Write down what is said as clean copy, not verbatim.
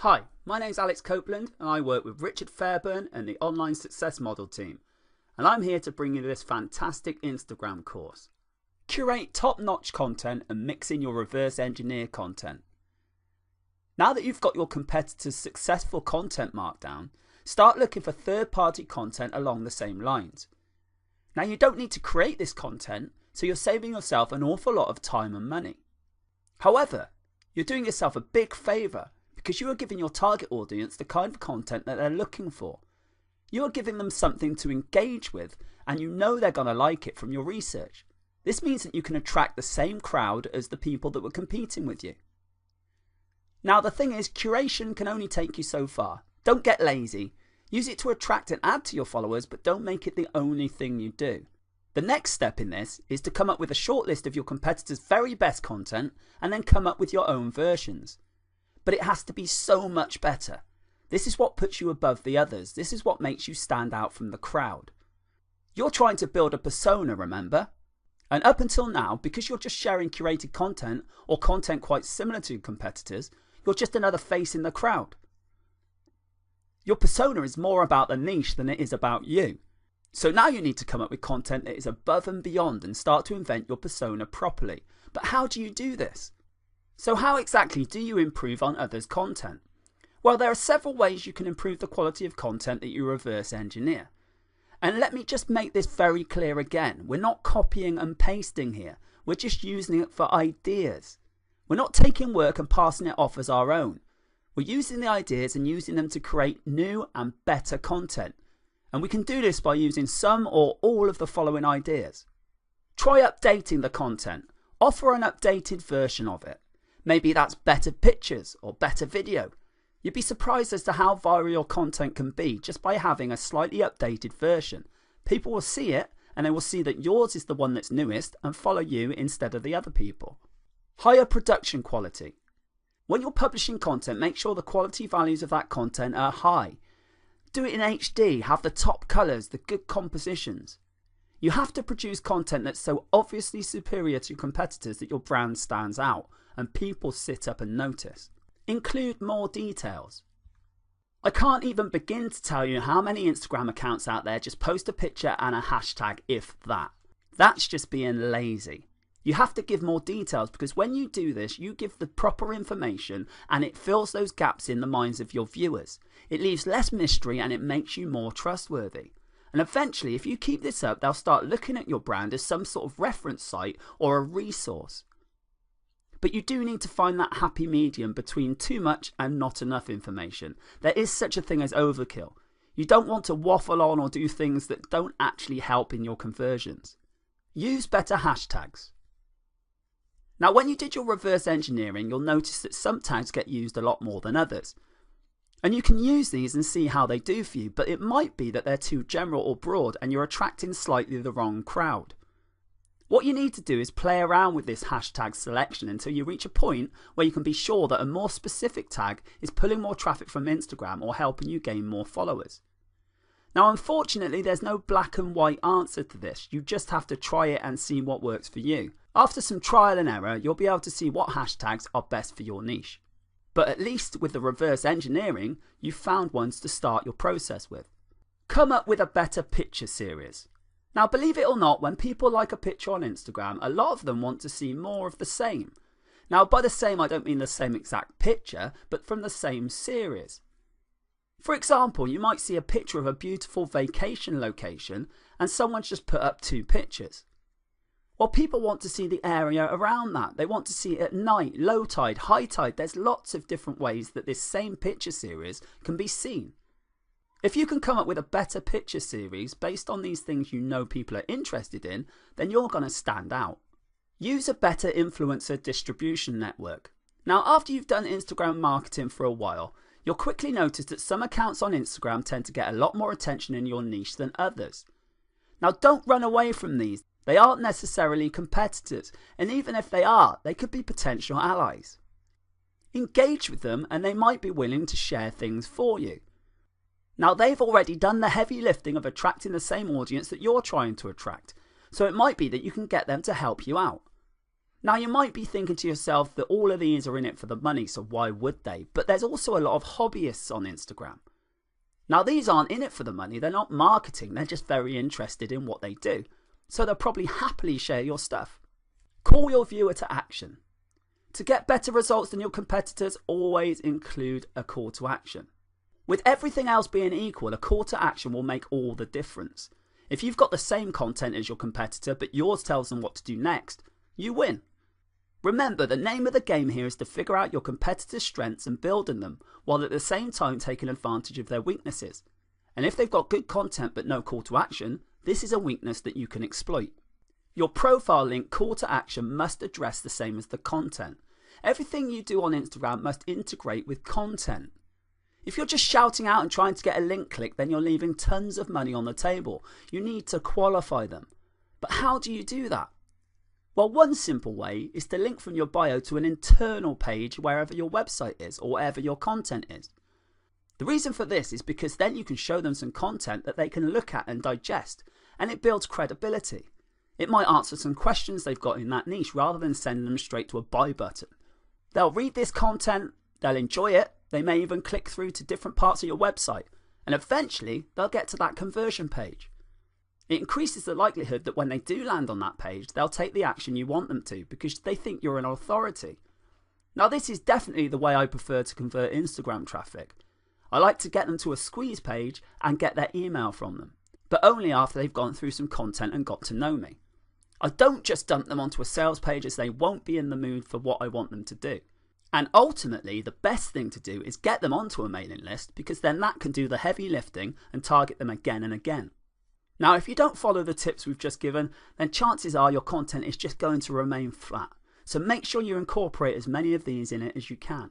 Hi, my name's Alex Copeland and I work with Richard FAIRBAIRN and the Online Success Model team. And I'm here to bring you this fantastic Instagram course. Curate top-notch content and mix in your reverse engineer content. Now that you've got your competitors' successful content marked down, start looking for third-party content along the same lines. Now you don't need to create this content, so you're saving yourself an awful lot of time and money. However, you're doing yourself a big favour because you are giving your target audience the kind of content that they're looking for. You are giving them something to engage with, and you know they're going to like it from your research. This means that you can attract the same crowd as the people that were competing with you. Now the thing is, curation can only take you so far. Don't get lazy. Use it to attract and add to your followers, but don't make it the only thing you do. The next step in this is to come up with a short list of your competitors' very best content and then come up with your own versions. But it has to be so much better. This is what puts you above the others. This is what makes you stand out from the crowd. You're trying to build a persona, remember? And up until now, because you're just sharing curated content or content quite similar to competitors, you're just another face in the crowd. Your persona is more about the niche than it is about you. So now you need to come up with content that is above and beyond and start to invent your persona properly. But how do you do this? So how exactly do you improve on others' content? Well, there are several ways you can improve the quality of content that you reverse engineer. And let me just make this very clear again. We're not copying and pasting here. We're just using it for ideas. We're not taking work and passing it off as our own. We're using the ideas and using them to create new and better content. And we can do this by using some or all of the following ideas. Try updating the content. Offer an updated version of it. Maybe that's better pictures or better video. You'd be surprised as to how viral your content can be just by having a slightly updated version. People will see it and they will see that yours is the one that's newest and follow you instead of the other people. Higher production quality. When you're publishing content, make sure the quality values of that content are high. Do it in HD, have the top colours, the good compositions. You have to produce content that's so obviously superior to competitors that your brand stands out and people sit up and notice. Include more details. I can't even begin to tell you how many Instagram accounts out there just post a picture and a hashtag if that. That's just being lazy. You have to give more details because when you do this, you give the proper information and it fills those gaps in the minds of your viewers. It leaves less mystery and it makes you more trustworthy. And eventually, if you keep this up, they'll start looking at your brand as some sort of reference site or a resource. But you do need to find that happy medium between too much and not enough information. There is such a thing as overkill. You don't want to waffle on or do things that don't actually help in your conversions. Use better hashtags. Now, when you did your reverse engineering, you'll notice that some tags get used a lot more than others. And you can use these and see how they do for you, but it might be that they're too general or broad and you're attracting slightly the wrong crowd. What you need to do is play around with this hashtag selection until you reach a point where you can be sure that a more specific tag is pulling more traffic from Instagram or helping you gain more followers. Now, unfortunately, there's no black and white answer to this. You just have to try it and see what works for you. After some trial and error, you'll be able to see what hashtags are best for your niche. But at least with the reverse engineering, you've found ones to start your process with. Come up with a better picture series. Now, believe it or not, when people like a picture on Instagram, a lot of them want to see more of the same. Now, by the same, I don't mean the same exact picture, but from the same series. For example, you might see a picture of a beautiful vacation location and someone's just put up 2 pictures. Well, people want to see the area around that. They want to see it at night, low tide, high tide. There's lots of different ways that this same picture series can be seen. If you can come up with a better picture series based on these things you know people are interested in, then you're going to stand out. Use a better influencer distribution network. Now, after you've done Instagram marketing for a while, you'll quickly notice that some accounts on Instagram tend to get a lot more attention in your niche than others. Now, don't run away from these. They aren't necessarily competitors, and even if they are, they could be potential allies. Engage with them and they might be willing to share things for you. Now, they've already done the heavy lifting of attracting the same audience that you're trying to attract, so it might be that you can get them to help you out. Now you might be thinking to yourself that all of these are in it for the money, so why would they? But there's also a lot of hobbyists on Instagram. Now these aren't in it for the money, they're not marketing, they're just very interested in what they do. So they'll probably happily share your stuff. Call your viewer to action. To get better results than your competitors, always include a call to action. With everything else being equal, a call to action will make all the difference. If you've got the same content as your competitor, but yours tells them what to do next, you win. Remember, the name of the game here is to figure out your competitors' strengths and build on them, while at the same time taking advantage of their weaknesses. And if they've got good content but no call to action, this is a weakness that you can exploit. Your profile link call to action must address the same as the content. Everything you do on Instagram must integrate with content. If you're just shouting out and trying to get a link click, then you're leaving tons of money on the table. You need to qualify them. But how do you do that? Well, one simple way is to link from your bio to an internal page wherever your website is or wherever your content is. The reason for this is because then you can show them some content that they can look at and digest, and it builds credibility. It might answer some questions they've got in that niche rather than sending them straight to a buy button. They'll read this content, they'll enjoy it, they may even click through to different parts of your website, and eventually they'll get to that conversion page. It increases the likelihood that when they do land on that page, they'll take the action you want them to because they think you're an authority. Now this is definitely the way I prefer to convert Instagram traffic. I like to get them to a squeeze page and get their email from them, but only after they've gone through some content and got to know me. I don't just dump them onto a sales page as they won't be in the mood for what I want them to do. And ultimately, the best thing to do is get them onto a mailing list because then that can do the heavy lifting and target them again and again. Now, if you don't follow the tips we've just given, then chances are your content is just going to remain flat. So make sure you incorporate as many of these in it as you can.